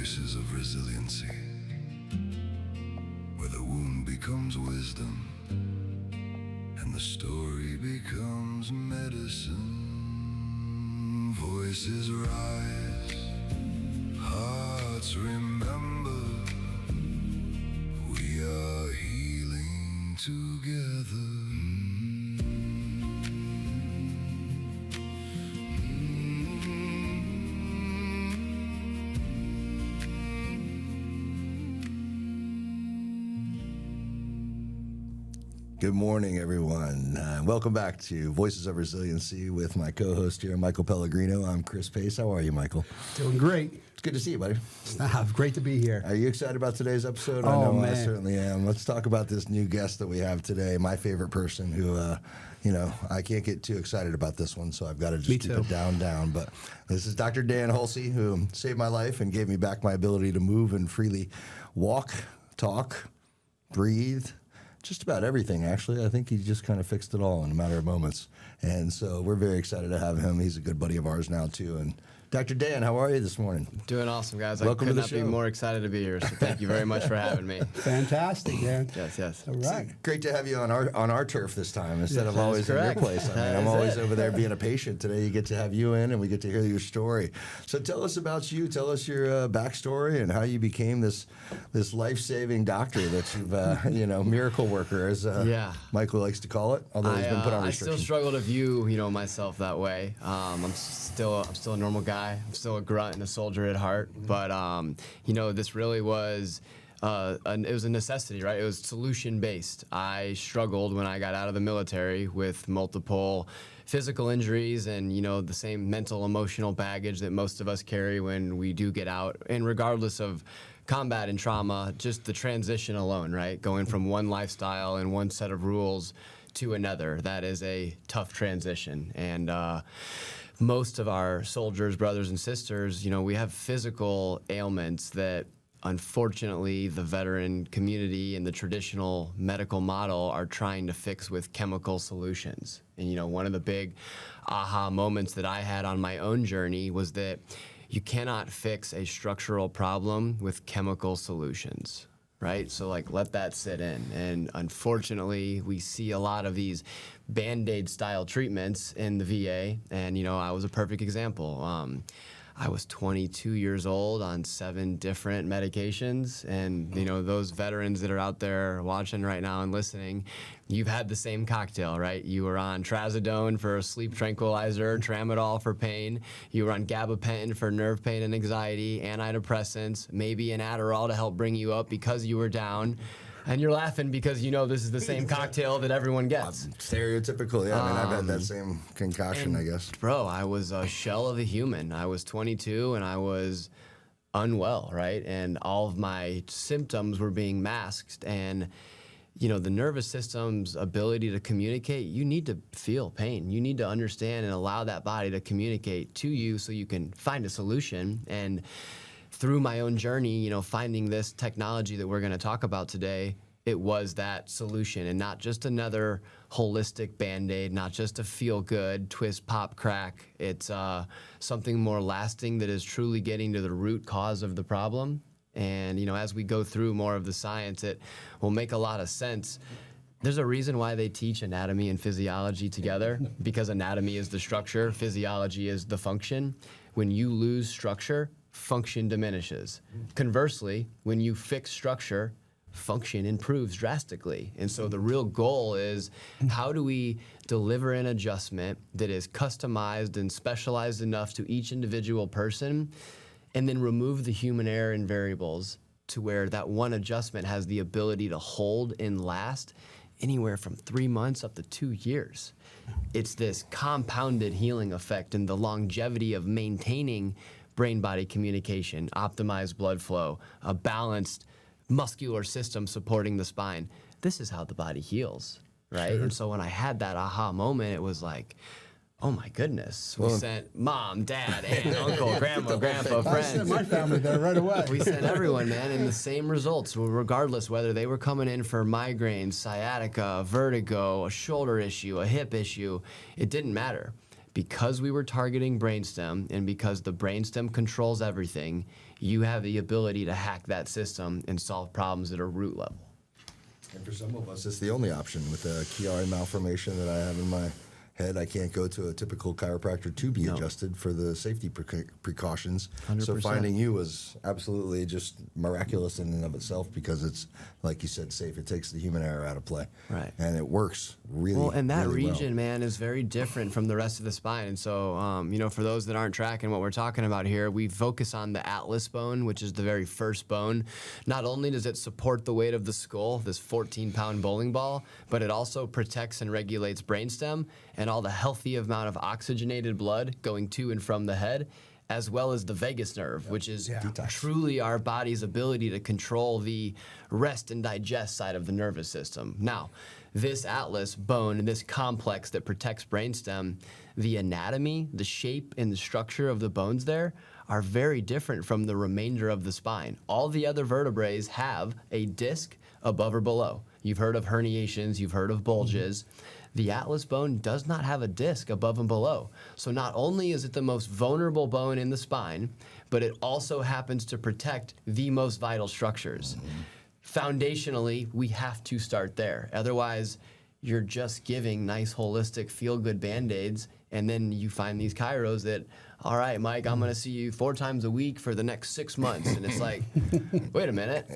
Voices of Resiliency, where the wound becomes wisdom and the story becomes medicine. Voices rise, hearts remember, we are healing together. Good morning, everyone. Welcome back to Voices of Resiliency with my co-host here, Michael Pellegrino. I'm Chris Pace. How are you, Michael? Doing great. It's good to see you, buddy. Great to be here. Are you excited about today's episode? I know I certainly am. Let's talk about this new guest that we have today, my favorite person who, I can't get too excited about this one, so I've got to just keep it down. But this is Dr. Dan Hulsey, who saved my life and gave me back my ability to move and freely walk, talk, breathe, just about everything, actually. I think he just kind of fixed it all in a matter of moments. And so we're very excited to have him. He's a good buddy of ours now, too. And Dr. Dan, how are you this morning? Doing awesome, guys. Welcome I could to the not show. be more excited to be here. So thank you very much for having me. Fantastic, Dan. Yes. All right. Great to have you on our turf this time instead of always in your correct. place. I mean, I'm always over there being a patient. Today you get to have you in and we get to hear your story. So tell us about you. Tell us your backstory and how you became this life-saving doctor that you've, miracle worker, as Michael likes to call it, although he's been put on restrictions. I still struggle to view, myself that way. I'm still a normal guy. I'm still a grunt and a soldier at heart. But, this really was... it was a necessity, right? It was solution-based. I struggled when I got out of the military with multiple physical injuries and, the same mental, emotional baggage that most of us carry when we do get out. And regardless of combat and trauma, just the transition alone, right? Going from one lifestyle and one set of rules to another, that is a tough transition. And most of our soldiers, brothers and sisters, we have physical ailments that unfortunately the veteran community and the traditional medical model are trying to fix with chemical solutions. And one of the big aha moments that I had on my own journey was that you cannot fix a structural problem with chemical solutions, right? So let that sit in. And unfortunately, we see a lot of these Band-Aid style treatments in the VA. And, I was a perfect example. I was 22 years old on 7 different medications. And, those veterans that are out there watching right now and listening, you've had the same cocktail, right? You were on trazodone for a sleep tranquilizer, tramadol for pain. You were on gabapentin for nerve pain and anxiety, antidepressants, maybe an Adderall to help bring you up because you were down. And you're laughing because this is the same cocktail that everyone gets. Stereotypical, yeah. I've had that same concoction, I guess. Bro, I was a shell of a human. I was 22 and I was unwell, right? And all of my symptoms were being masked. And, the nervous system's ability to communicate, you need to feel pain. You need to understand and allow that body to communicate to you so you can find a solution. And through my own journey, finding this technology that we're going to talk about today, it was that solution and not just another holistic Band-Aid, not just a feel-good, twist, pop, crack. It's something more lasting that is truly getting to the root cause of the problem. And, as we go through more of the science, it will make a lot of sense. There's a reason why they teach anatomy and physiology together, because anatomy is the structure, physiology is the function. When you lose structure, function diminishes. Conversely, when you fix structure, function improves drastically. And so the real goal is, how do we deliver an adjustment that is customized and specialized enough to each individual person, and then remove the human error and variables to where that one adjustment has the ability to hold and last anywhere from 3 months up to 2 years. It's this compounded healing effect and the longevity of maintaining brain-body communication, optimized blood flow, a balanced muscular system supporting the spine. This is how the body heals, right? Sure. And so when I had that aha moment, it was like, oh my goodness. We sent mom, dad, aunt, uncle, grandma, grandpa, friends. I sent my family there right away. We sent everyone, man, and the same results, regardless whether they were coming in for migraines, sciatica, vertigo, a shoulder issue, a hip issue. It didn't matter. Because we were targeting brainstem and because the brainstem controls everything, you have the ability to hack that system and solve problems at a root level. And for some of us, it's the only option. With the Chiari malformation that I have in my head, I can't go to a typical chiropractor to be adjusted for the safety precautions. 100%. So finding you was absolutely just miraculous in and of itself, because it's, like you said, safe. It takes the human error out of play. Right. And it works really well. Well, and that really region, man, is very different from the rest of the spine. And so, you know, for those that aren't tracking what we're talking about here, we focus on the Atlas bone, which is the very first bone. Not only does it support the weight of the skull, this 14-pound bowling ball, but it also protects and regulates brainstem and all the healthy amount of oxygenated blood going to and from the head, as well as the vagus nerve, which is truly our body's ability to control the rest and digest side of the nervous system. Now, this Atlas bone and this complex that protects brainstem, the anatomy, the shape, and the structure of the bones there are very different from the remainder of the spine. All the other vertebrae have a disc above or below. You've heard of herniations, you've heard of bulges. The Atlas bone does not have a disc above and below. So not only is it the most vulnerable bone in the spine, but it also happens to protect the most vital structures. Foundationally, we have to start there. Otherwise, you're just giving nice, holistic, feel-good Band-Aids, and then you find these chiros that, all right, Mike, I'm gonna see you 4 times a week for the next 6 months. And it's like, wait a minute,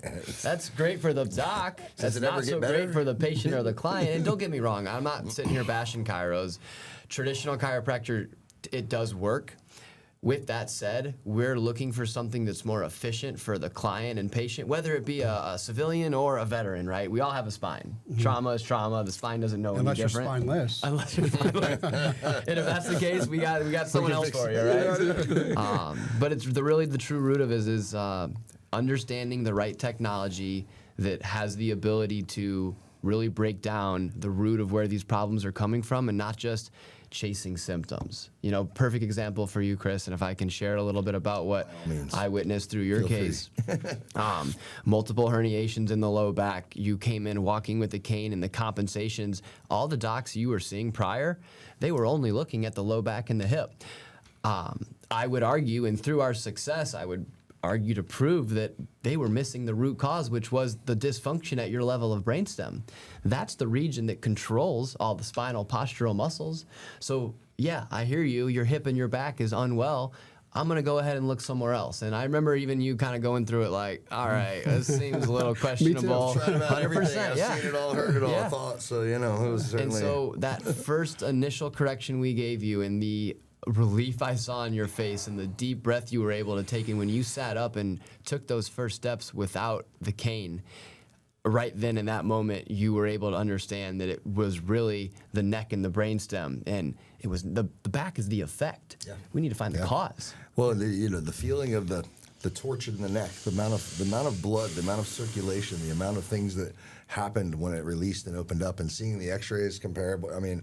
that's great for the doc. That's not so great for the patient or the client. And don't get me wrong, I'm not sitting here bashing chiros. Traditional chiropractor, it does work. With that said, we're looking for something that's more efficient for the client and patient, whether it be a civilian or a veteran, right? We all have a spine. Trauma is trauma. The spine doesn't know any different. Unless you're spineless. Unless you're spineless. And if that's the case, we got someone else for you, right? But it's really the true root of it is understanding the right technology that has the ability to really break down the root of where these problems are coming from, and not just chasing symptoms. You know, perfect example for you, Kris, and if I can share a little bit about what I witnessed through your case. Multiple herniations in the low back. You came in walking with a cane, and the compensations, all the docs you were seeing prior, they were only looking at the low back and the hip. I would argue, and through our success, I would argue to prove that they were missing the root cause, which was the dysfunction at your level of brainstem. That's the region that controls all the spinal postural muscles. So yeah, I hear you, your hip and your back is unwell. I'm gonna go ahead and look somewhere else. And I remember even you kind of going through it like, all right, this seems a little questionable. Me too. I've tried about everything. I've seen it all, heard it all, thought. So, you know, it was certainly. And so that first initial correction we gave you, and the relief I saw in your face and the deep breath you were able to take in when you sat up and took those first steps without the cane, right then in that moment you were able to understand that it was really the neck and the brainstem, and it was the back is the effect. We need to find the cause. Well, the feeling of the torch in the neck, the amount of blood, the amount of circulation, the amount of things that happened when it released and opened up, and seeing the x-rays comparable. I mean,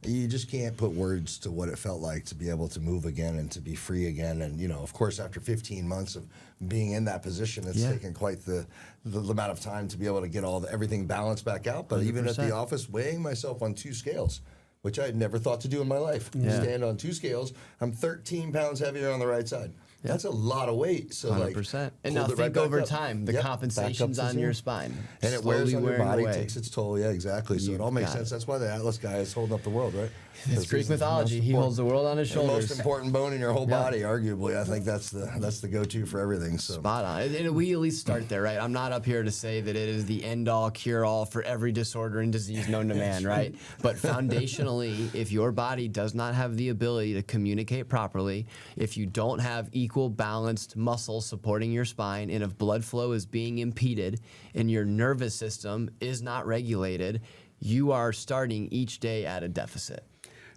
you just can't put words to what it felt like to be able to move again and to be free again. And, you know, of course, after 15 months of being in that position, it's taken quite the amount of time to be able to get everything balanced back out. But 100%. Even at the office, weighing myself on 2 scales, which I had never thought to do in my life. Stand on 2 scales. I'm 13 pounds heavier on the right side. That's a lot of weight. So 100%. Like, and now think over time, the compensations on your spine. And it wears on your body, takes its toll. Yeah, exactly. So it all makes sense. That's why the Atlas guy is holding up the world, right? It's Greek mythology. He holds the world on his shoulders. The most important bone in your whole body, arguably. I think that's the go-to for everything. So. Spot on. And we at least start there, right? I'm not up here to say that it is the end-all, cure-all for every disorder and disease known to man, right? But foundationally, if your body does not have the ability to communicate properly, if you don't have equal balanced muscle supporting your spine, and if blood flow is being impeded and your nervous system is not regulated, you are starting each day at a deficit.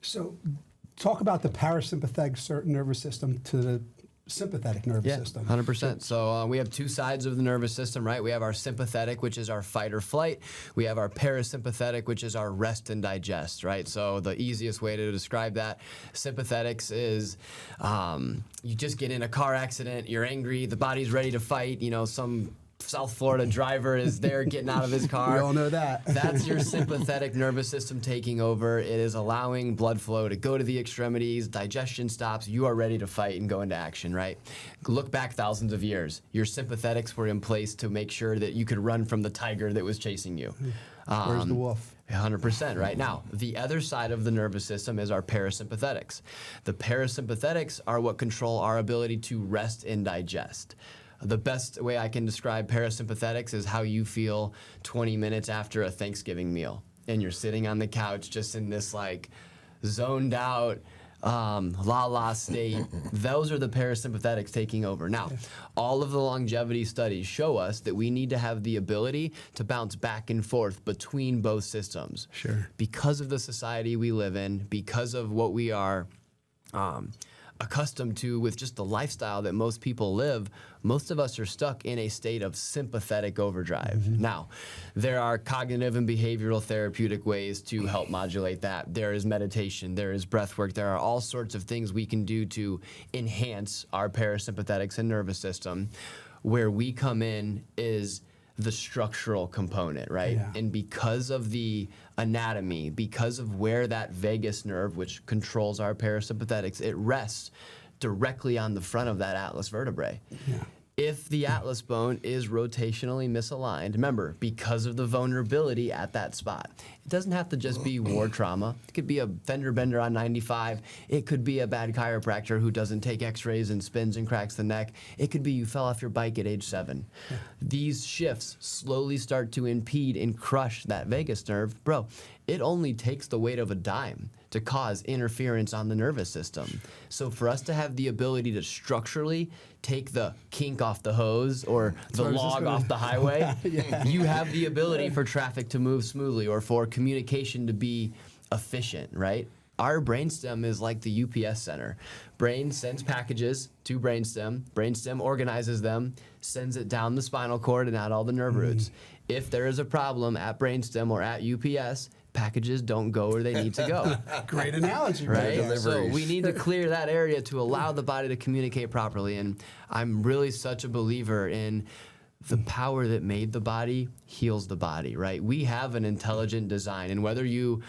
So talk about the parasympathetic nervous system to the sympathetic nervous system. 100%. So we have 2 sides of the nervous system, right? We have our sympathetic, which is our fight or flight. We have our parasympathetic, which is our rest and digest, right? So the easiest way to describe that, sympathetics is you just get in a car accident, you're angry, the body's ready to fight, you know, some South Florida driver is there getting out of his car. We all know that. That's your sympathetic nervous system taking over. It is allowing blood flow to go to the extremities, digestion stops, you are ready to fight and go into action, right? Look back thousands of years. Your sympathetics were in place to make sure that you could run from the tiger that was chasing you. Where's the wolf? 100%. Right now, the other side of the nervous system is our parasympathetics. The parasympathetics are what control our ability to rest and digest. The best way I can describe parasympathetics is how you feel 20 minutes after a Thanksgiving meal. And you're sitting on the couch just in this like zoned out, la-la state. Those are the parasympathetics taking over. Now, all of the longevity studies show us that we need to have the ability to bounce back and forth between both systems. Sure. Because of the society we live in, because of what we are accustomed to with just the lifestyle that most people live, most of us are stuck in a state of sympathetic overdrive. Now, there are cognitive and behavioral therapeutic ways to help modulate that. There is meditation, there is breath work, there are all sorts of things we can do to enhance our parasympathetics and nervous system. Where we come in is the structural component, right? Yeah. And because of the anatomy, because of where that vagus nerve, which controls our parasympathetics, it rests directly on the front of that atlas vertebrae. Yeah. If the atlas bone is rotationally misaligned, remember, because of the vulnerability at that spot, it doesn't have to just be war trauma. It could be a fender bender on 95. It could be a bad chiropractor who doesn't take x-rays and spins and cracks the neck. It could be you fell off your bike at age 7. Yeah. These shifts slowly start to impede and crush that vagus nerve. Bro, it only takes the weight of a dime to cause interference on the nervous system. So for us to have the ability to structurally take the kink off the hose or the log off the highway, you have the ability for traffic to move smoothly or for communication to be efficient, right? Our brainstem is like the UPS center. Brain sends packages to brainstem. Brainstem organizes them, sends it down the spinal cord and out all the nerve roots. If there is a problem at brainstem or at UPS, packages don't go where they need to go. Great analogy, right? So we need to clear that area to allow the body to communicate properly. And I'm really such a believer in the power that made the body heals the body, right? We have an intelligent design, and whether you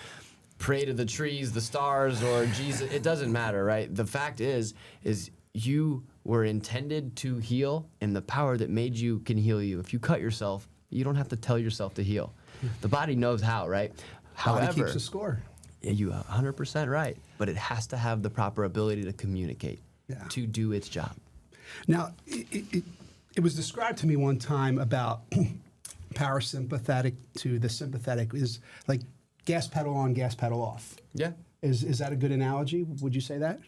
pray to the trees, the stars, or Jesus, it doesn't matter, right? The fact is you were intended to heal, and the power that made you can heal you. If you cut yourself, you don't have to tell yourself to heal. The body knows how, right? Body However, keeps a score. You 100% right, but it has to have the proper ability to communicate, to do its job. Now, it was described to me one time about parasympathetic to the sympathetic is like gas pedal on, gas pedal off. Yeah. Is that a good analogy? Would you say that?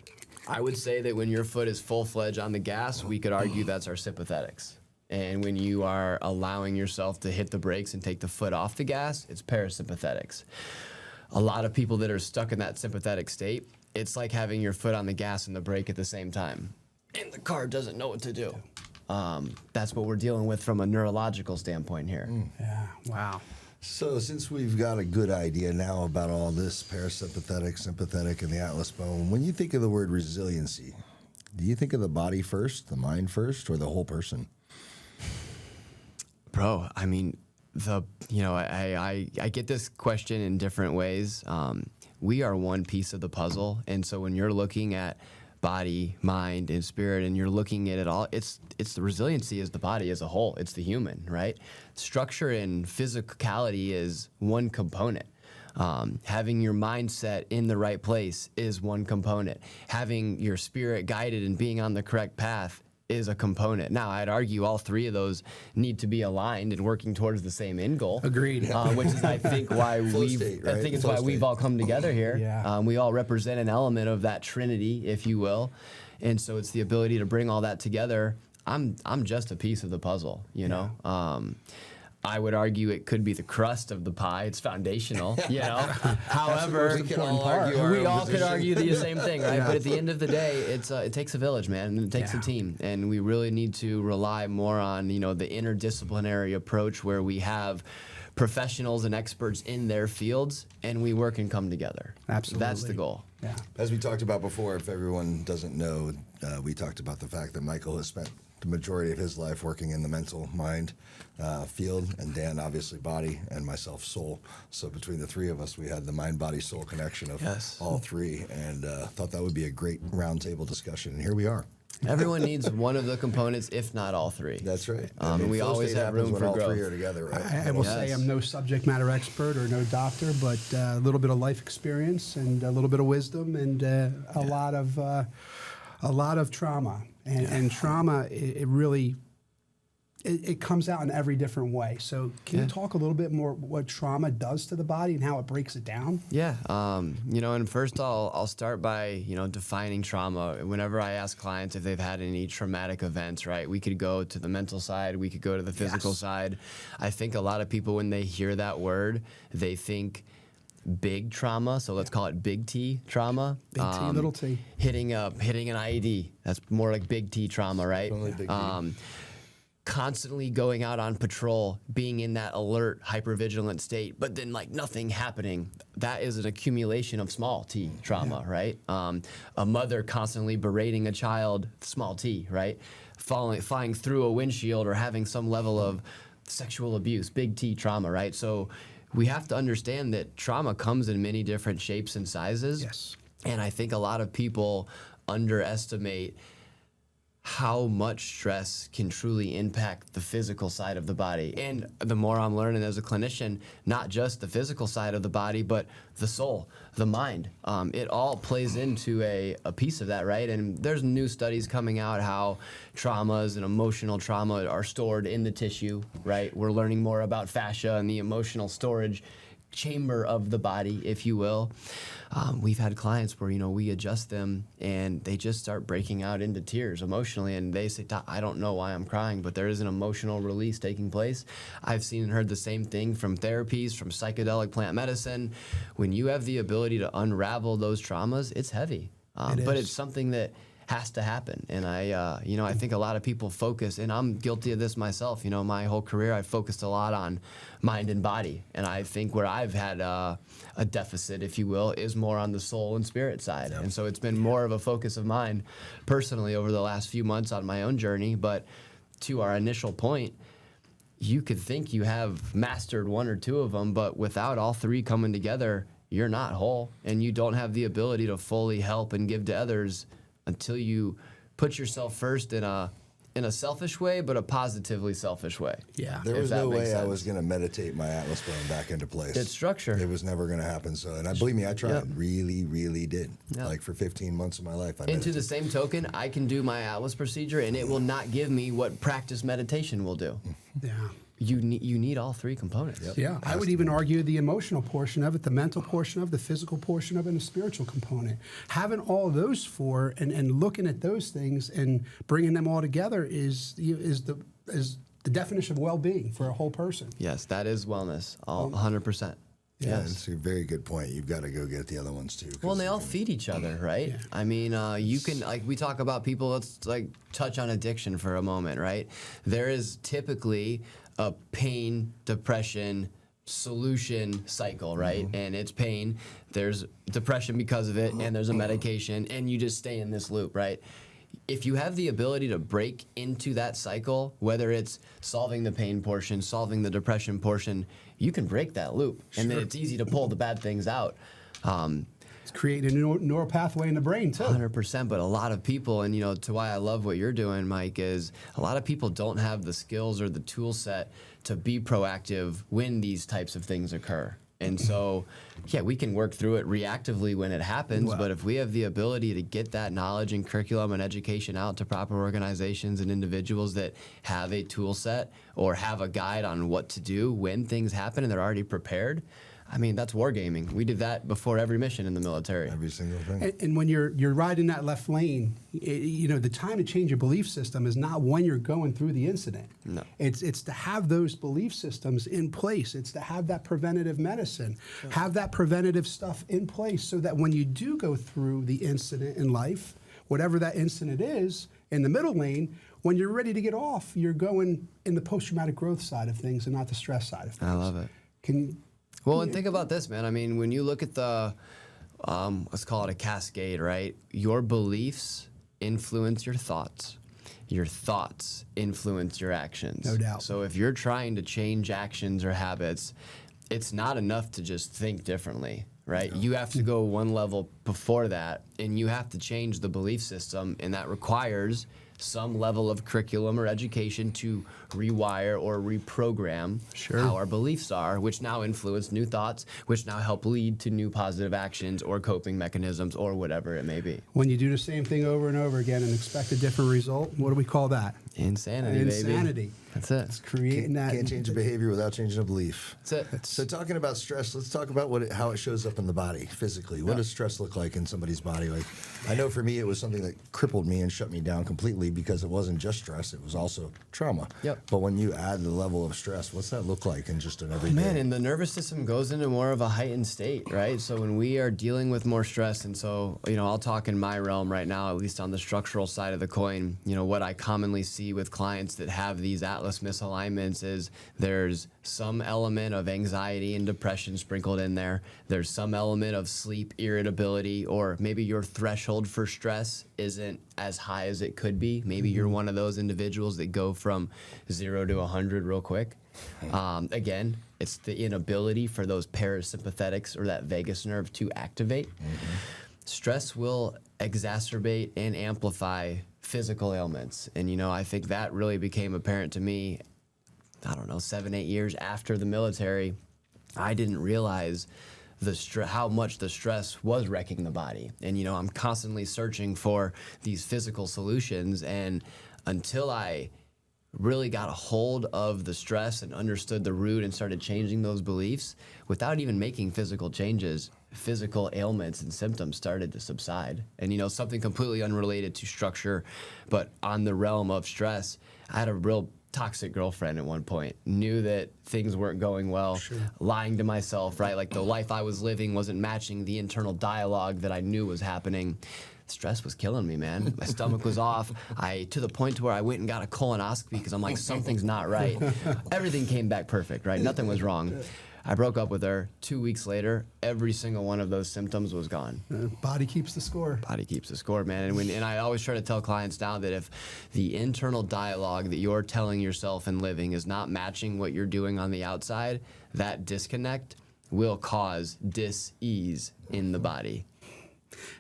I would say that when your foot is full-fledged on the gas, we could argue that's our sympathetics. And when you are allowing yourself to hit the brakes and take the foot off the gas, it's parasympathetics. A lot of people that are stuck in that sympathetic state, it's like having your foot on the gas and the brake at the same time. And the car doesn't know what to do. That's what we're dealing with from a neurological standpoint here. Yeah, wow. So since we've got a good idea now about all this parasympathetic, sympathetic, and the atlas bone, when you think of the word resiliency, do you think of the body first, the mind first, or the whole person? Bro, I mean, I get this question in different ways. We are one piece of the puzzle, and so when you're looking at body, mind, and spirit, and you're looking at it all, it's the resiliency is the body as a whole. It's the human, right? Structure and physicality is one component. Having your mindset in the right place is one component. Having your spirit guided and being on the correct path is a component. Now, I'd argue all three of those need to be aligned and working towards the same end goal. Agreed. Which is, I think, why we've all come together here. Yeah. We all represent an element of that trinity, if you will, and so it's the ability to bring all that together. I'm just a piece of the puzzle, you know. I would argue it could be the crust of the pie. It's foundational, you know. However, we all could argue the same thing, right? But at the end of the day, it takes a village, man, and it takes a team, and we really need to rely more on the interdisciplinary approach where we have professionals and experts in their fields, and we work and come together. Absolutely, that's the goal. Yeah. As we talked about before, if everyone doesn't know, we talked about the fact that Michael has spent the majority of his life working in the mental mind field, and Dan obviously body, and myself soul. So between the three of us, we had the mind, body, soul connection of all three, and thought that would be a great roundtable discussion. And here we are. Everyone needs one of the components, if not all three. That's right. And we always have room for all growth. three are together, right? I will say I'm no subject matter expert or no doctor, but a little bit of life experience and a little bit of wisdom and a lot of trauma. And trauma, it really it comes out in every different way. So can you talk a little bit more what trauma does to the body and how it breaks it down? Yeah. And first I'll start by, defining trauma. Whenever I ask clients if they've had any traumatic events, right, we could go to the mental side, we could go to the physical side. I think a lot of people, when they hear that word, they think big trauma, so let's call it big T trauma. Big T, little t. Hitting an IED, that's more like big T trauma, right? Totally big T. Constantly going out on patrol, being in that alert, hypervigilant state, but then nothing happening. That is an accumulation of small t trauma, right? A mother constantly berating a child, small t, right? Flying through a windshield or having some level of sexual abuse, big T trauma, right? So we have to understand that trauma comes in many different shapes and sizes. Yes. And I think a lot of people underestimate how much stress can truly impact the physical side of the body. And the more I'm learning as a clinician, not just the physical side of the body, but the soul, the mind. It all plays into a piece of that, right? And there's new studies coming out how traumas and emotional trauma are stored in the tissue, right? We're learning more about fascia and the emotional storage chamber of the body, if you will. We've had clients where, we adjust them and they just start breaking out into tears emotionally, and they say, "Doc, I don't know why I'm crying, but there is an emotional release taking place." I've seen and heard the same thing from therapies, from psychedelic plant medicine. When you have the ability to unravel those traumas, it's heavy. But it's something that has to happen. And I think a lot of people focus, and I'm guilty of this myself. My whole career, I focused a lot on mind and body. And I think where I've had a deficit, if you will, is more on the soul and spirit side. Yep. And so it's been more of a focus of mine personally over the last few months on my own journey. But to our initial point, you could think you have mastered one or two of them, but without all three coming together, you're not whole, and you don't have the ability to fully help and give to others until you put yourself first in a selfish way, but a positively selfish way. Yeah. There was no way I was going to meditate my Atlas bone back into place. It's structure. It was never going to happen. So, and believe me, I tried. Yep. Really, really did. Yep. Like for 15 months of my life, I And to meditated. the same token, I can do my Atlas procedure, and it will not give me what practice meditation will do. Yeah. You need all three components. Yep. Yeah, I would even argue the emotional portion of it, the mental portion of it, the physical portion of it, and the spiritual component. Having all those four and looking at those things and bringing them all together is the definition of well-being for a whole person. Yes, that is wellness, 100%. Yeah, Yes. it's a very good point. You've got to go get the other ones too. Well, and they all feed each other, right? Yeah. I mean, you can, we talk about people, let's touch on addiction for a moment, right? There is typically a pain, depression, solution cycle, right? Mm-hmm. And it's pain, there's depression because of it, and there's a medication, and you just stay in this loop, right? If you have the ability to break into that cycle, whether it's solving the pain portion, solving the depression portion, you can break that loop. And then it's easy to pull the bad things out. It's creating a neural pathway in the brain, too. 100%, but a lot of people, and to why I love what you're doing, Mike, is a lot of people don't have the skills or the tool set to be proactive when these types of things occur. And so, we can work through it reactively when it happens, but if we have the ability to get that knowledge and curriculum and education out to proper organizations and individuals that have a tool set or have a guide on what to do when things happen and they're already prepared, I mean, that's wargaming. We did that before every mission in the military. Every single thing. And when you're riding that left lane, the time to change your belief system is not when you're going through the incident. No. It's to have those belief systems in place. It's to have that preventative medicine, have that preventative stuff in place so that when you do go through the incident in life, whatever that incident is, in the middle lane, when you're ready to get off, you're going in the post-traumatic growth side of things and not the stress side of things. I love it. Well, and think about this, man. I mean, when you look at the, let's call it a cascade, right? Your beliefs influence your thoughts. your thoughts influence your actions. No doubt. So if you're trying to change actions or habits, it's not enough to just think differently, right? No. You have to go one level before that, and you have to change the belief system, and that requires some level of curriculum or education to rewire or reprogram how our beliefs are, which now influence new thoughts, which now help lead to new positive actions or coping mechanisms or whatever it may be. When you do the same thing over and over again and expect a different result, what do we call that? Insanity, Insanity. baby. That's it. It's creating that. Can't change a behavior without changing a belief. That's it. So talking about stress, let's talk about how it shows up in the body physically. What does stress look like in somebody's body? Like, I know for me, it was something that crippled me and shut me down completely because it wasn't just stress; it was also trauma. Yep. But when you add the level of stress, what's that look like in just an everyday? Man, and the nervous system goes into more of a heightened state, right? So when we are dealing with more stress, and so, I'll talk in my realm right now, at least on the structural side of the coin, what I commonly see with clients that have these Atlas misalignments is there's some element of anxiety and depression sprinkled in there. There's some element of sleep irritability, or maybe your threshold for stress isn't as high as it could be. Maybe you're one of those individuals that go from 0 to 100 real quick. Again, it's the inability for those parasympathetics or that vagus nerve to activate. Stress will exacerbate and amplify physical ailments. And, I think that really became apparent to me, 7-8 years after the military. I didn't realize how much the stress was wrecking the body. And, I'm constantly searching for these physical solutions. And until I really got a hold of the stress and understood the root and started changing those beliefs, without even making physical changes, physical ailments and symptoms started to subside. And, something completely unrelated to structure, but on the realm of stress, I had a real toxic girlfriend at one point, knew that things weren't going well, lying to myself, right? Like the life I was living wasn't matching the internal dialogue that I knew was happening. Stress was killing me, man. My stomach was off. To the point to where I went and got a colonoscopy because I'm like, something's not right. Everything came back perfect, right? Nothing was wrong. I broke up with her. 2 weeks later, every single one of those symptoms was gone. Body keeps the score. Body keeps the score, man. And I always try to tell clients now that if the internal dialogue that you're telling yourself and living is not matching what you're doing on the outside, that disconnect will cause dis-ease in the body.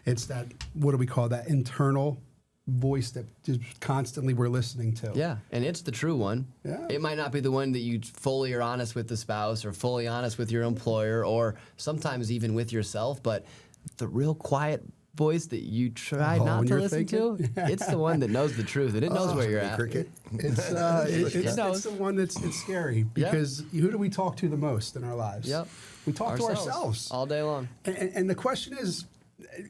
It's that, what do we call that, internal voice that just constantly we're listening to. Yeah, and it's the true one. Yeah. It might not be the one that you fully are honest with the spouse or fully honest with your employer or sometimes even with yourself, but the real quiet voice that you try not to listen to, it's the one that knows the truth, and it knows where you're at. Cricket. It's the one that's scary because who do we talk to the most in our lives? Yep. We talk to ourselves. All day long. And the question is,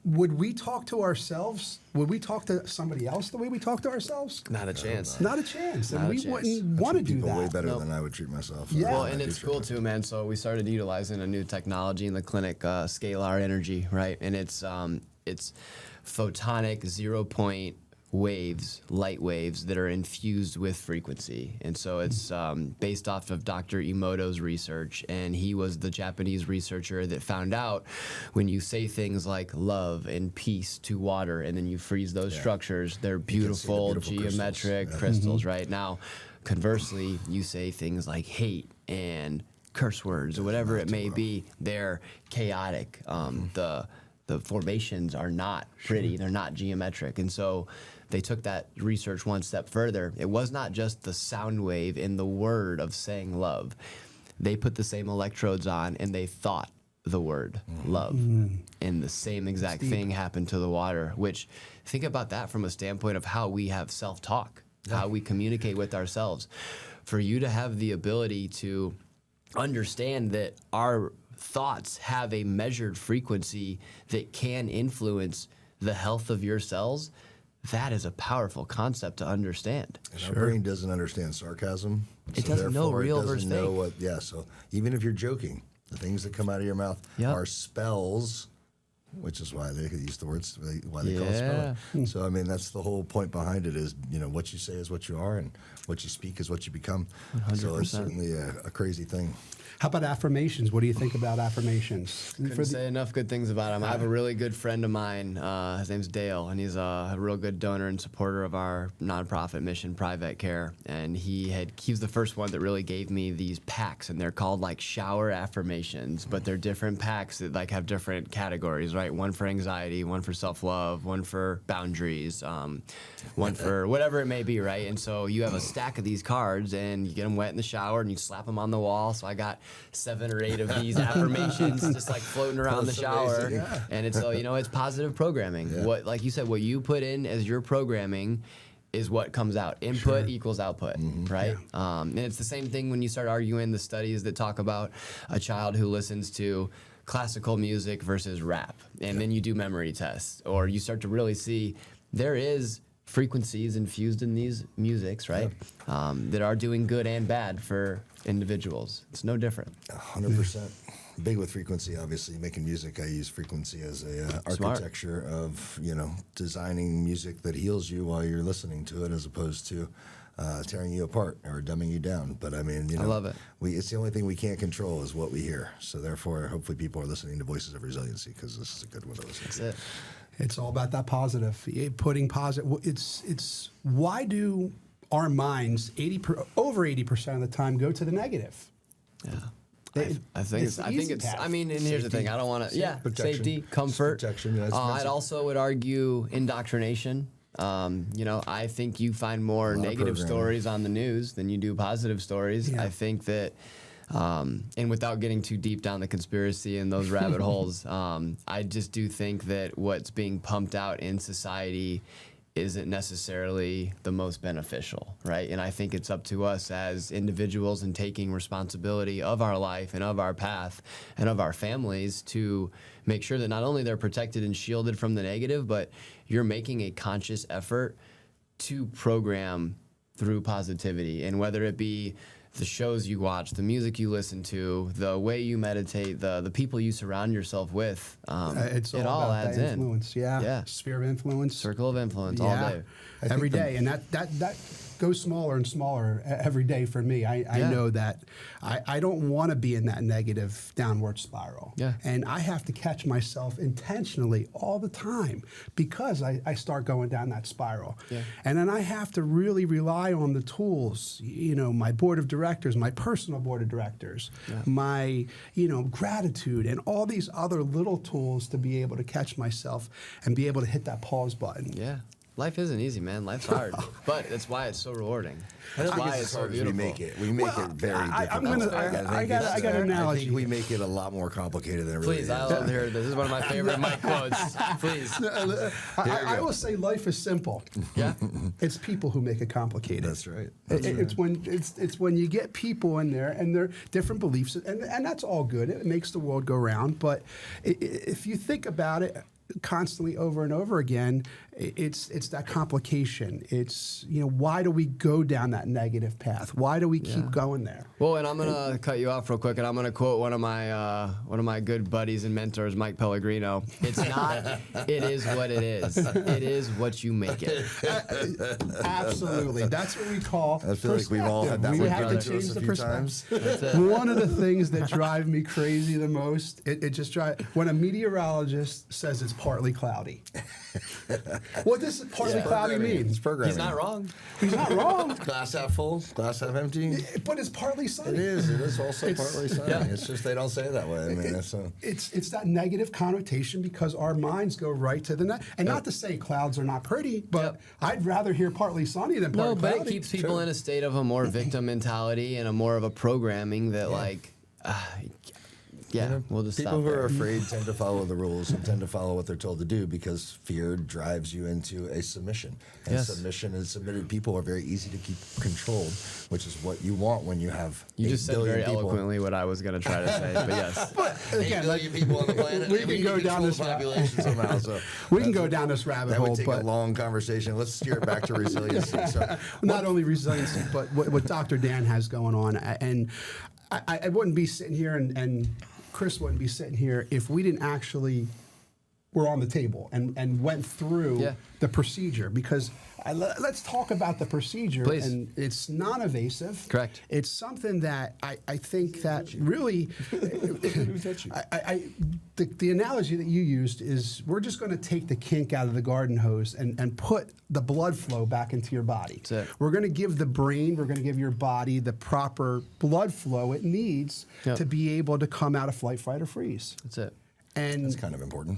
would we talk to ourselves? Would we talk to somebody else the way we talk to ourselves? Not a chance. Not a chance. And we wouldn't I want to treat do people that. way better than I would treat myself. Yeah. Well, and it's cool too, man. So we started utilizing a new technology in the clinic, scalar energy, right? And it's photonic 0-point waves, light waves that are infused with frequency. And so it's based off of Dr. Emoto's research, and he was the Japanese researcher that found out when you say things like love and peace to water and then you freeze those structures, they're beautiful geometric crystals, right? Now, conversely, you say things like hate and curse words or whatever it may be, they're chaotic. The formations are not pretty, they're not geometric. And so they took that research one step further. It was not just the sound wave in the word of saying love. They put the same electrodes on and they thought the word love. And the same exact thing happened to the water, which, think about that from a standpoint of how we have self-talk, how we communicate with ourselves. For you to have the ability to understand that our thoughts have a measured frequency that can influence the health of your cells, that is a powerful concept to understand. And our brain doesn't understand sarcasm. It doesn't know real versus fake. So even if you're joking, the things that come out of your mouth are spells which is why they use the words, why they call it spelling. So, I mean, that's the whole point behind it is, what you say is what you are and what you speak is what you become. 100%. So it's certainly a crazy thing. How about affirmations? What do you think about affirmations? Couldn't say enough good things about him. I have a really good friend of mine. His name's Dale, and he's a real good donor and supporter of our nonprofit mission, PriVet Care. And he was the first one that really gave me these packs, and they're called like shower affirmations, but they're different packs that like have different categories, right? One for anxiety, one for self-love, one for boundaries, one for whatever it may be, right? And so you have a stack of these cards, and you get them wet in the shower, and you slap them on the wall. So I got 7 or 8 of these affirmations just like floating around the shower. And it's it's positive programming. What, like you said, what you put in as your programming is what comes out. Input equals output, right? And it's the same thing when you start arguing the studies that talk about a child who listens to classical music versus rap, and then you do memory tests, or you start to really see there is frequencies infused in these musics, right? That are doing good and bad for individuals. It's no different. 100%. Big with frequency, obviously. Making music, I use frequency as a architecture of, designing music that heals you while you're listening to it, as opposed to tearing you apart or dumbing you down. But I mean, I love it. It's the only thing we can't control is what we hear. So therefore, hopefully people are listening to Voices of Resiliency, because this is a good one to listen to. That's it. It's all about that positive, putting positive. It's why do our minds over 80% of the time go to the negative? Yeah. I think it's. I mean, and here's the thing. I don't want to. Safety, comfort. Protection. Yeah, I'd also would argue indoctrination. I think you find more negative stories on the news than you do positive stories. Yeah. I think that. And without getting too deep down the conspiracy and those rabbit holes, I just do think that what's being pumped out in society isn't necessarily the most beneficial, right? And I think it's up to us as individuals and taking responsibility of our life and of our path and of our families to make sure that not only they're protected and shielded from the negative, but you're making a conscious effort to program through positivity. And whether it be the shows you watch, the music you listen to, the way you meditate, the people you surround yourself with, it all adds in. Influence, yeah. Sphere of influence. Circle of influence all day. Every day. And that goes smaller and smaller every day for me. I know that I don't want to be in that negative downward spiral. Yeah. And I have to catch myself intentionally all the time because I start going down that spiral. Yeah. And then I have to really rely on the tools, my board of directors, my personal board of directors, my, gratitude, and all these other little tools to be able to catch myself and be able to hit that pause button. Yeah. Life isn't easy, man. Life's hard, but that's why it's so rewarding. That's why it's so beautiful. We make it very difficult. I got an analogy. I think we make it a lot more complicated than it really is. Please, I love to hear this. This is one of my favorite Mike quotes. Please. I will say life is simple. Yeah. It's people who make it complicated. That's right. It's when you get people in there and their different beliefs, and that's all good. It makes the world go round. But if you think about it constantly over and over again, it's that complication. It's why do we go down that negative path? Why do we keep going there? Well, and I'm gonna cut you off real quick, and I'm gonna quote one of my good buddies and mentors, Mike Pellegrino. It's not. It is what it is. It is what you make it. Absolutely, that's what we call. I feel like we've all had that. We have to change the perspective. One of the things that drive me crazy the most, it just drives when a meteorologist says it's partly cloudy. What does partly cloudy mean? It's programming. He's not wrong. He's not wrong. Glass half full, glass half empty. But it's partly sunny. It is. It is also partly sunny. Yeah. It's just they don't say it that way. I mean, it's that negative connotation because our minds go right to the and not to say clouds are not pretty, but I'd rather hear partly sunny than partly cloudy. No, but it keeps people in a state of a more victim mentality and a more of a programming that we'll just people who are afraid tend to follow the rules and tend to follow what they're told to do because fear drives you into a submission. And submission and submitted people are very easy to keep controlled, which is what you want when you have. You just said very eloquently what I was going to try to say, but yes. But again, 8 billion people on the planet. We can go down this population somehow. So we can go down this rabbit hole. That would take a long conversation. Let's steer it back to resiliency. So not only resiliency, but what Dr. Dan has going on, and I wouldn't be sitting here and Kris wouldn't be sitting here if we didn't actually were on the table and went through the procedure, because let's talk about the procedure. Please. And it's non-invasive. Correct. It's something that I think that really, the analogy that you used is, we're just going to take the kink out of the garden hose and put the blood flow back into your body. That's it. We're going to give the brain, we're going to give your body the proper blood flow it needs to be able to come out of flight, fight, or freeze. That's it. And That's kind of important.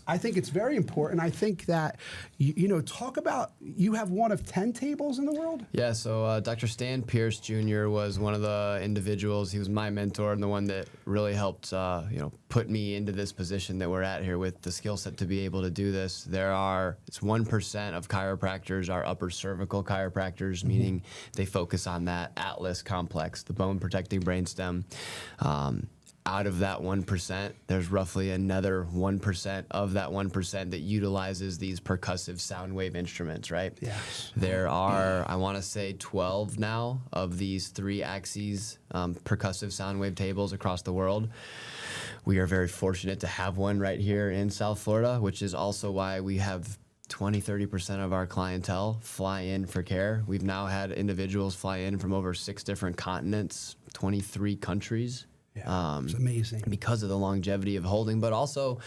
I think it's very important. I think that, talk about, you have one of 10 tables in the world? Yeah, so Dr. Stan Pierce Jr. was one of the individuals. He was my mentor and the one that really helped, put me into this position that we're at here with the skill set to be able to do this. It's 1% of chiropractors are upper cervical chiropractors, meaning they focus on that Atlas complex, the bone protecting brainstem. Out of that 1%, there's roughly another 1% of that 1% that utilizes these percussive sound wave instruments, right? Yes. There are, I want to say, 12 now of these 3-axis percussive sound wave tables across the world. We are very fortunate to have one right here in South Florida, which is also why we have 20-30% of our clientele fly in for care. We've now had individuals fly in from over 6 different continents, 23 countries. Yeah, it's amazing. Because of the longevity of holding, but also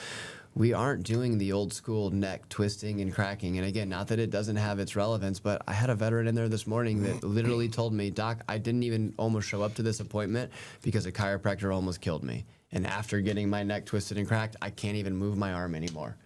we aren't doing the old school neck twisting and cracking. And again, not that it doesn't have its relevance, but I had a veteran in there this morning that literally told me, "Doc, I didn't even almost show up to this appointment because a chiropractor almost killed me. And after getting my neck twisted and cracked, I can't even move my arm anymore."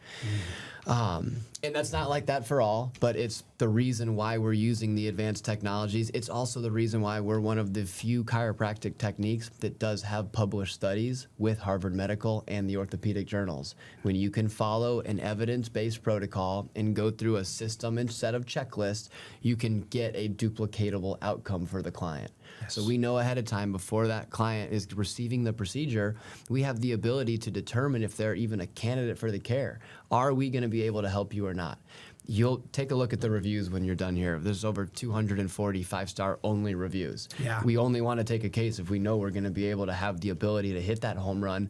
And that's not like that for all, but it's the reason why we're using the advanced technologies. It's also the reason why we're one of the few chiropractic techniques that does have published studies with Harvard Medical and the orthopedic journals. When you can follow an evidence-based protocol and go through a system and set of checklists, you can get a duplicatable outcome for the client. Yes. So we know ahead of time, before that client is receiving the procedure, we have the ability to determine if they're even a candidate for the care. Are we going to be able to help you or not? You'll take a look at the reviews when you're done here. There's over 240 5-star only reviews. Yeah. We only want to take a case if we know we're going to be able to have the ability to hit that home run.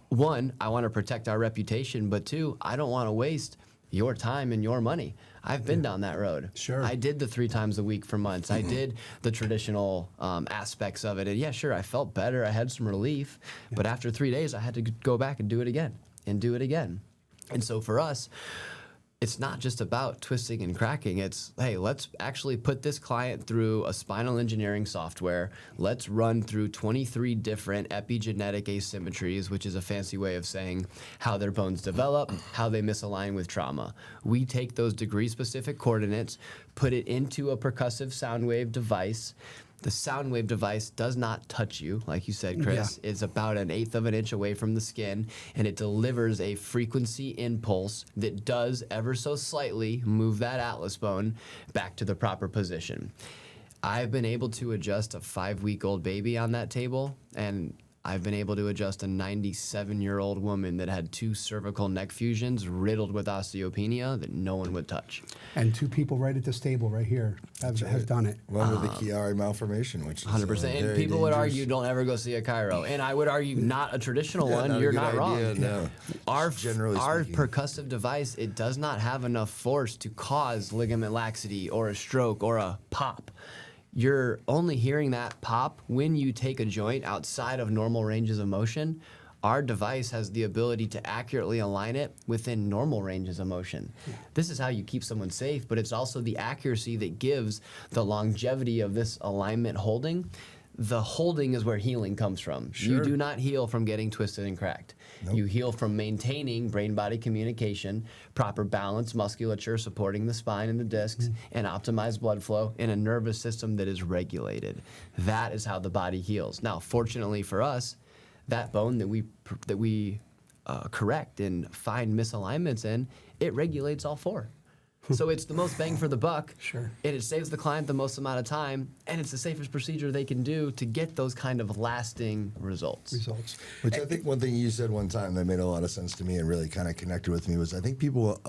1, I want to protect our reputation, but 2, I don't want to waste your time and your money. I've been down that road. Sure. I did the 3 times a week for months. I did the traditional aspects of it. And yeah, sure, I felt better. I had some relief. But after 3 days, I had to go back and do it again and do it again. And so for us, it's not just about twisting and cracking. It's, hey, let's actually put this client through a spinal engineering software. Let's run through 23 different epigenetic asymmetries, which is a fancy way of saying how their bones develop, how they misalign with trauma. We take those degree-specific coordinates, put it into a percussive sound wave device. The sound wave device does not touch you, like you said, Kris. Yeah. It's about 1/8 of an inch away from the skin, and it delivers a frequency impulse that does ever so slightly move that atlas bone back to the proper position. I've been able to adjust a 5-week-old baby on that table, and I've been able to adjust a 97-year-old woman that had 2 cervical neck fusions riddled with osteopenia that no one would touch. And 2 people right at this table right here have done it. One with the Chiari malformation, which is 100%. And people would argue, don't ever go see a chiro. And I would argue, not a traditional one. You're not wrong. No. Our percussive device, it does not have enough force to cause ligament laxity or a stroke or a pop. You're only hearing that pop when you take a joint outside of normal ranges of motion. Our device has the ability to accurately align it within normal ranges of motion. This is how you keep someone safe, but it's also the accuracy that gives the longevity of this alignment holding. The holding is where healing comes from. Sure. You do not heal from getting twisted and cracked. Nope. You heal from maintaining brain-body communication, proper balance, musculature supporting the spine and the discs, and optimized blood flow in a nervous system that is regulated. That is how the body heals. Now, fortunately for us, that bone that we correct and find misalignments in, it regulates all 4. So it's the most bang for the buck. Sure. And it saves the client the most amount of time, and it's the safest procedure they can do to get those kind of lasting results. Which I think one thing you said one time that made a lot of sense to me and really kind of connected with me was I think people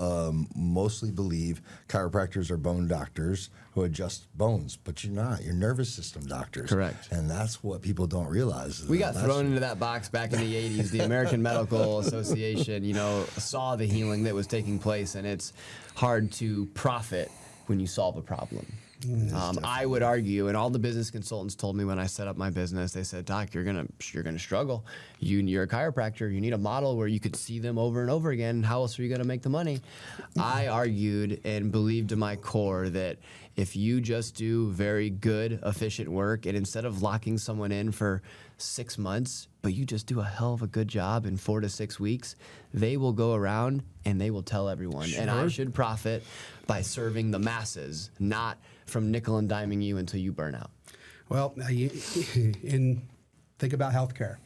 mostly believe chiropractors are bone doctors who adjust bones, but you're not. You're nervous system doctors. Correct. And that's what people don't realize. We got thrown into that box back in the 80s. The American Medical Association, saw the healing that was taking place, and it's hard to profit when you solve a problem. I would argue, and all the business consultants told me when I set up my business, they said, Doc, you're gonna struggle. You're a chiropractor. You need a model where you could see them over and over again. How else are you gonna make the money? I argued and believed to my core that if you just do very good, efficient work, and instead of locking someone in for 6 months, but you just do a hell of a good job in 4 to 6 weeks, they will go around and they will tell everyone. Sure. And I should profit by serving the masses, not from nickel and diming you until you burn out. Well, think about healthcare.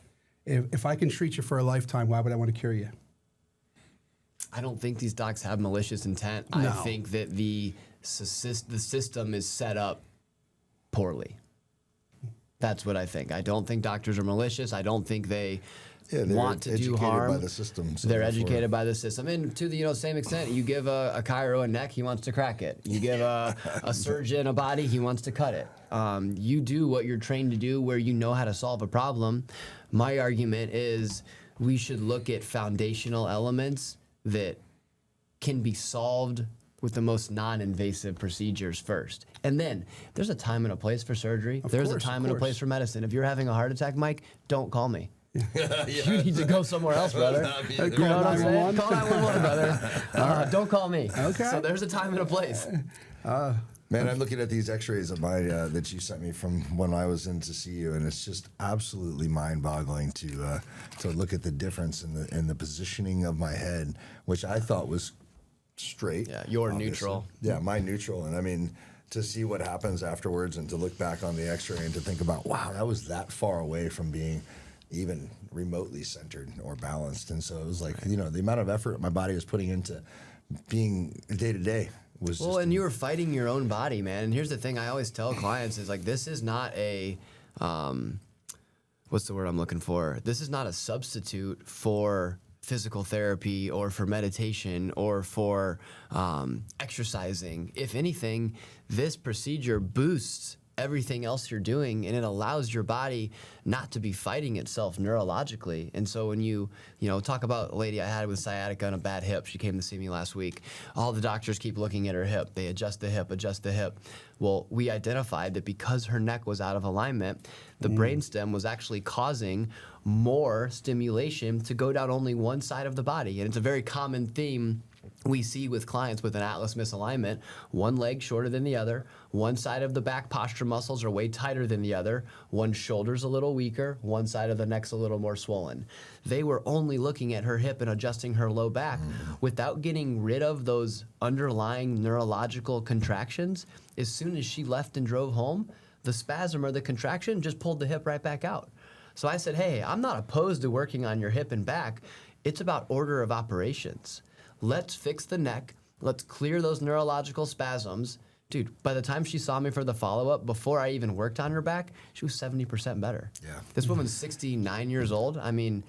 If I can treat you for a lifetime, why would I want to cure you? I don't think these docs have malicious intent. No. I think that the system is set up poorly. That's what I think. I don't think doctors are malicious. I don't think they want to do harm. By the system, so they're educated by the system. And to the same extent, you give a chiro a neck, he wants to crack it. You give a surgeon a body, he wants to cut it. You do what you're trained to do where you know how to solve a problem. My argument is we should look at foundational elements that can be solved with the most non-invasive procedures first. And then there's a time and a place for surgery. There's a time and a place for medicine. If you're having a heart attack, Mike, don't call me. You need to go somewhere else, brother. You know what I'm saying? Call 911, brother. Don't call me. Okay. So there's a time and a place. Man, I'm looking at these X-rays of my that you sent me from when I was in to see you, and it's just absolutely mind-boggling to look at the difference in the positioning of my head, which I thought was straight. Yeah, you're obviously. neutral. Yeah, mine neutral, and I mean to see what happens afterwards, and to look back on the X-ray and to think about, wow, that was that far away from being even remotely centered or balanced, and so it was like the amount of effort my body was putting into being day to day. Well, and you were fighting your own body, man. And here's the thing I always tell clients is like, this is not a, what's the word I'm looking for? This is not a substitute for physical therapy or for meditation or for exercising. If anything, this procedure boosts everything else you're doing, and it allows your body not to be fighting itself neurologically. And so when you talk about a lady I had with sciatica and a bad hip, she came to see me last week. All the doctors keep looking at her hip. They adjust the hip. Well, we identified that because her neck was out of alignment, the brainstem was actually causing more stimulation to go down only one side of the body. And it's a very common theme we see with clients with an Atlas misalignment. One leg shorter than the other, one side of the back posture muscles are way tighter than the other, one shoulder's a little weaker, one side of the neck's a little more swollen. They were only looking at her hip and adjusting her low back without getting rid of those underlying neurological contractions. As soon as she left and drove home, the spasm or the contraction just pulled the hip right back out. So I said, hey, I'm not opposed to working on your hip and back. It's about order of operations. Let's fix the neck. Let's clear those neurological spasms. Dude, by the time she saw me for the follow-up, before I even worked on her back, she was 70% better. Yeah. This woman's 69 years old. I mean,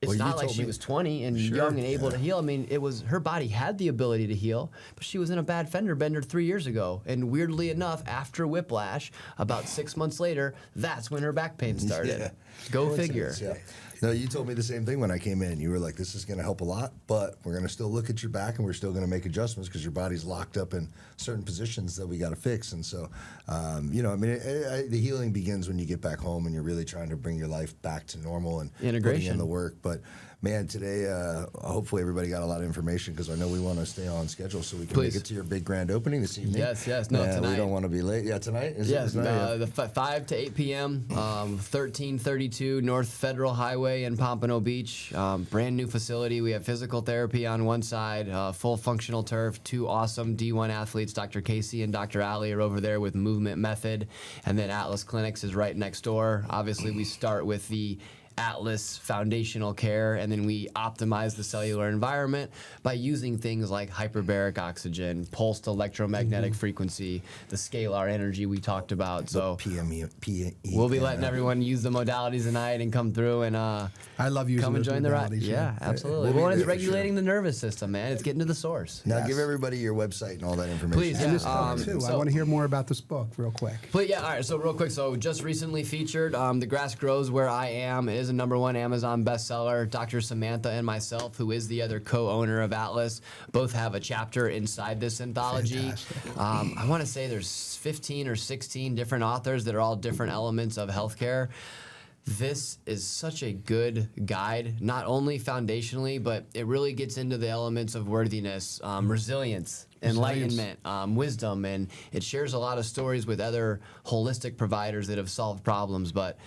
it's not like she was 20 and young and able to heal. I mean, it was her body had the ability to heal, but she was in a bad fender bender 3 years ago. And weirdly enough, after whiplash, about 6 months later, that's when her back pain started. Yeah. Go figure. Yeah. No, you told me the same thing when I came in. You were like, this is going to help a lot, but we're going to still look at your back and we're still going to make adjustments because your body's locked up in certain positions that we got to fix. And so, the healing begins when you get back home and you're really trying to bring your life back to normal and putting in the work. But man, today, hopefully everybody got a lot of information because I know we want to stay on schedule so we can make it to your big grand opening this evening. Yes. No, tonight. We don't want to be late. Yeah, tonight? Yes, the 5 to 8 p.m., 1332 North Federal Highway in Pompano Beach. Brand new facility. We have physical therapy on one side, full functional turf, 2 awesome D1 athletes. Dr. Casey and Dr. Ali are over there with Movement Method. And then Atlas Clinics is right next door. Obviously, we start with the Atlas foundational care, and then we optimize the cellular environment by using things like hyperbaric oxygen, pulsed electromagnetic frequency, the scalar energy we talked about. So we'll be letting everyone use the modalities tonight and come through and I love using come and those join the ride. modalities, Yeah, absolutely. We'll Well, be it's there for regulating the nervous system, man. It's getting to the source. Now give everybody your website and all that information. Please, And this yeah. book too. I so- want to hear more about this book real quick. But yeah, all right, so real quick, so just recently featured, The Grass Grows Where I Am. It is a #1 Amazon bestseller. Dr. Samantha and myself, who is the other co-owner of Atlas, both have a chapter inside this anthology. I want to say there's 15 or 16 different authors that are all different elements of healthcare. This is such a good guide, not only foundationally, but it really gets into the elements of worthiness, resilience, enlightenment, wisdom, and it shares a lot of stories with other holistic providers that have solved problems. But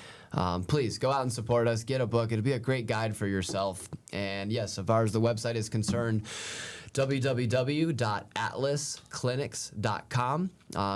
please go out and support us. Get a book. It'll be a great guide for yourself. And yes, as far as the website is concerned, www.atlasclinics.com.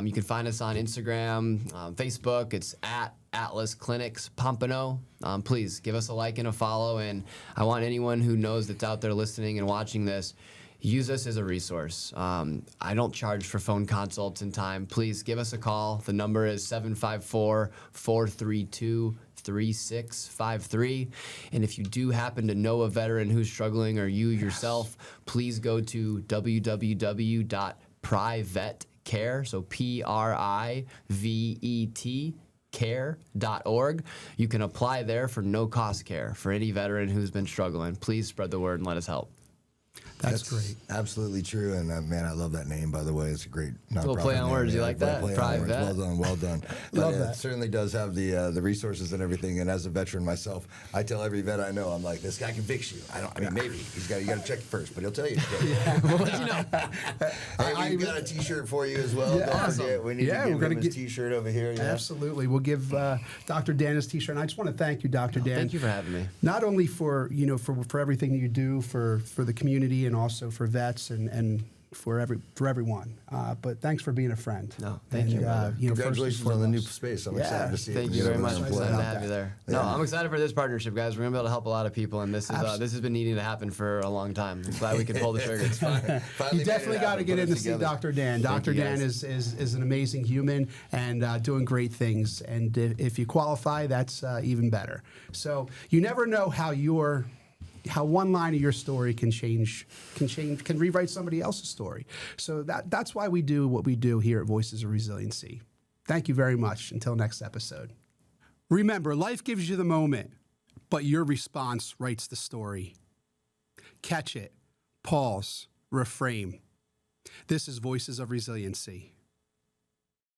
You can find us on Instagram, Facebook. It's at Atlas Clinics Pompano. Please give us a like and a follow. And I want anyone who knows that's out there listening and watching this, use us as a resource. I don't charge for phone consults and time. Please give us a call. The number is 754-432-3653. And if you do happen to know a veteran who's struggling, or you yourself, please go to www.PriVet Care, so PRIVET care.org. You can apply there for no-cost care for any veteran who's been struggling. Please spread the word and let us help. That's great. Absolutely true. And man, I love that name, by the way. It's a great nonprofit. Little play on name. words. You Yeah, like that? play on words. PriVet. Well done. Well done. Love But that. it certainly does have the resources and everything. And as a veteran myself, I tell every vet I know, I'm like, this guy can fix you. I mean, maybe you got to check it first, but he'll tell you. Well, you know, Hey, we've got a T-shirt for you as well. Yeah. Don't forget, we need Yeah, to we're give gonna him his get- T-shirt over here. Yeah. Absolutely. We'll give Dr. Dan his T-shirt. And I just want to thank you, Dr. Dan. thank you for having me. Not only for for everything that you do for the community and also for vets and for everyone, but thanks for being a friend. No, thank you, brother. First and Congratulations on the new foremost. space. I'm Yeah. excited to see it. Thank you very much. I'm Excited excited to about have you that. there. No, I'm excited for this partnership, guys. We're gonna be able to help a lot of people, and this has been needing to happen for a long time. I'm glad we could pull the trigger. It's fine. You definitely got to get in to see Dr. Dan. Dr. you, Dan guys. is an amazing human and doing great things. And if you qualify, that's even better. So you never know how one line of your story can rewrite somebody else's story. So that's why we do what we do here at Voices of Resiliency. Thank you very much. Until next episode. Remember, life gives you the moment, but your response writes the story. Catch it, pause, reframe. This is Voices of Resiliency.